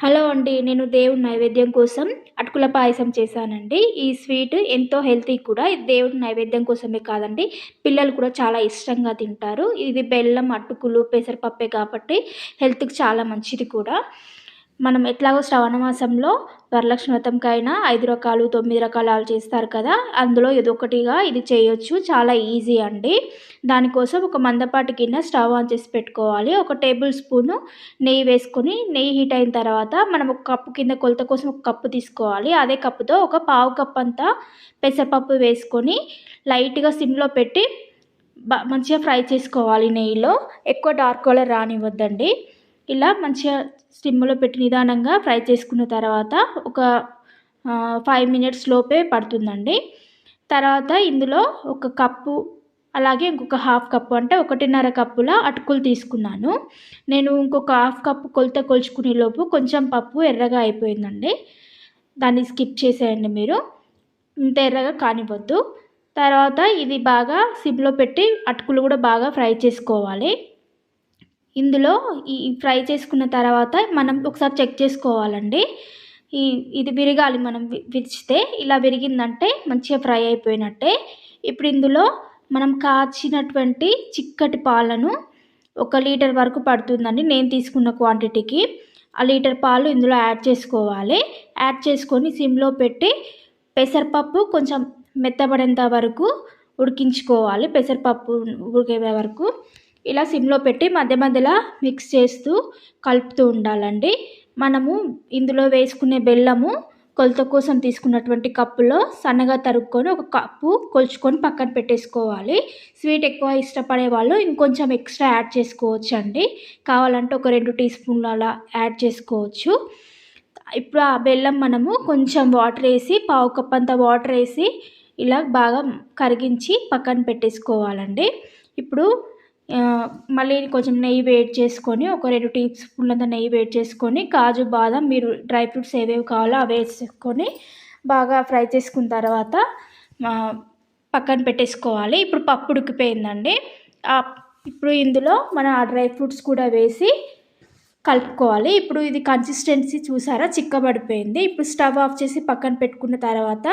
Hello అండి. నేను దేవుడి నైవేద్యం కోసం అటుకుల పాయసం చేశానండి. ఈ స్వీట్ ఎంతో హెల్తీ కూడా. ఇది దేవుడి నైవేద్యం కోసమే కాదండి, పిల్లలు కూడా చాలా ఇష్టంగా తింటారు. ఇది బెల్లం, అటుకులు, పెసరపప్పే కాబట్టి హెల్త్‌కి చాలా మంచిది కూడా. మనం ఎట్లాగో శ్రావణ మాసంలో వరలక్ష్మి వ్రతంకైనా 5 రకాలు, 9 రకాలు చేస్తారు కదా! అందులో ఏదొకటిగా ఇది చేయొచ్చు. చాలా ఈజీ అండి. దానికోసం ఒక మందపాటి గిన్నె స్టవ్ ఆన్ చేసి పెట్టుకోవాలి. ఒక టేబుల్ స్పూను నెయ్యి వేసుకొని, నెయ్యి హీట్ అయిన తర్వాత మనం ఒక కప్పు కింద కొలత కోసం ఒక కప్పు తీసుకోవాలి. అదే కప్పుతో ఒక పావు కప్ అంతా పెసరపప్పు వేసుకొని లైట్‌గా సిమ్‌లో పెట్టి మంచిగా ఫ్రై చేసుకోవాలి నెయ్యిలో. ఎక్కువ డార్క్ కలర్ రానివ్వద్దండి. ఇలా మంచిగా సిమ్‌లో పెట్టి నిదానంగా ఫ్రై చేసుకున్న తర్వాత ఒక 5 మినిట్స్ లోపే పడుతుందండి. తర్వాత ఇందులో ఒక కప్పు, అలాగే ఇంకొక హాఫ్ కప్పు, అంటే 1.5 కప్పుల అటుకులు తీసుకున్నాను. నేను ఇంకొక హాఫ్ కప్పు కొలత కొలుచుకునే లోపు కొంచెం పప్పు ఎర్రగా అయిపోయిందండి. దాన్ని స్కిప్ చేసేయండి మీరు. ఇంత ఎర్రగా కానివ్వద్దు. తర్వాత ఇది బాగా సిమ్‌లో పెట్టి అటుకులు కూడా బాగా ఫ్రై చేసుకోవాలి. ఇందులో ఈ ఫ్రై చేసుకున్న తర్వాత మనం ఒకసారి చెక్ చేసుకోవాలండి. ఇది విరగాలి. మనం విరిచితే ఇలా విరిగిందంటే మంచిగా ఫ్రై అయిపోయినట్టే. ఇప్పుడు ఇందులో మనం కాచినటువంటి చిక్కటి పాలను 1 లీటర్ వరకు పడుతుందండి నేను తీసుకున్న క్వాంటిటీకి. ఆ లీటర్ పాలు ఇందులో యాడ్ చేసుకోవాలి. యాడ్ చేసుకొని సిమ్‌లో పెట్టి పెసరపప్పు కొంచెం మెత్తబడేంత వరకు ఉడికించుకోవాలి. పెసరపప్పు ఉడికే వరకు ఇలా సిమ్‌లో పెట్టి మధ్య మధ్యలో మిక్స్ చేస్తూ కలుపుతూ ఉండాలండి. మనము ఇందులో వేసుకునే బెల్లము కొలత కోసం తీసుకున్నటువంటి కప్పులో సన్నగా తరుక్కొని ఒక కప్పు కొలుచుకొని పక్కన పెట్టేసుకోవాలి. స్వీట్ ఎక్కువ ఇష్టపడే వాళ్ళు ఇంకొంచెం ఎక్స్ట్రా యాడ్ చేసుకోవచ్చండి. కావాలంటే ఒక 2 టీ స్పూన్లు అలా యాడ్ చేసుకోవచ్చు. ఇప్పుడు ఆ బెల్లం మనము కొంచెం వాటర్ వేసి, పావు కప్ అంత వాటర్ వేసి ఇలా బాగా కరిగించి పక్కన పెట్టేసుకోవాలండి. ఇప్పుడు మళ్ళీ కొంచెం నెయ్యి వేడి చేసుకొని, ఒక 2 టీ స్పూన్లంత నెయ్యి వేడి చేసుకొని, కాజు, బాదం, మీరు డ్రై ఫ్రూట్స్ ఏవేవి కావాలో అవి వేసుకొని బాగా ఫ్రై చేసుకున్న తర్వాత పక్కన పెట్టేసుకోవాలి. ఇప్పుడు పప్పు ఉడికిపోయిందండి. ఇప్పుడు ఇందులో మన డ్రై ఫ్రూట్స్ కూడా వేసి కలుపుకోవాలి. ఇప్పుడు ఇది కన్సిస్టెన్సీ చూసారా, చిక్కబడిపోయింది. ఇప్పుడు స్టవ్ ఆఫ్ చేసి పక్కన పెట్టుకున్న తర్వాత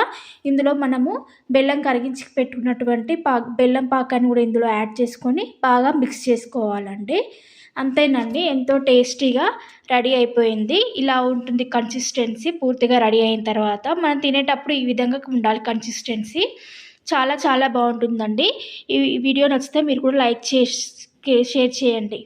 ఇందులో మనము బెల్లం కరిగించి పెట్టుకున్నటువంటి బెల్లం పాకాన్ని కూడా ఇందులో యాడ్ చేసుకొని బాగా మిక్స్ చేసుకోవాలండి. అంతేనండి, ఎంతో టేస్టీగా రెడీ అయిపోయింది. ఇలా ఉంటుంది కన్సిస్టెన్సీ. పూర్తిగా రెడీ అయిన తర్వాత మనం తినేటప్పుడు ఈ విధంగా ఉండాలి కన్సిస్టెన్సీ. చాలా చాలా బాగుంటుందండి. ఈ వీడియో నచ్చితే మీరు కూడా లైక్ చేసి షేర్ చేయండి.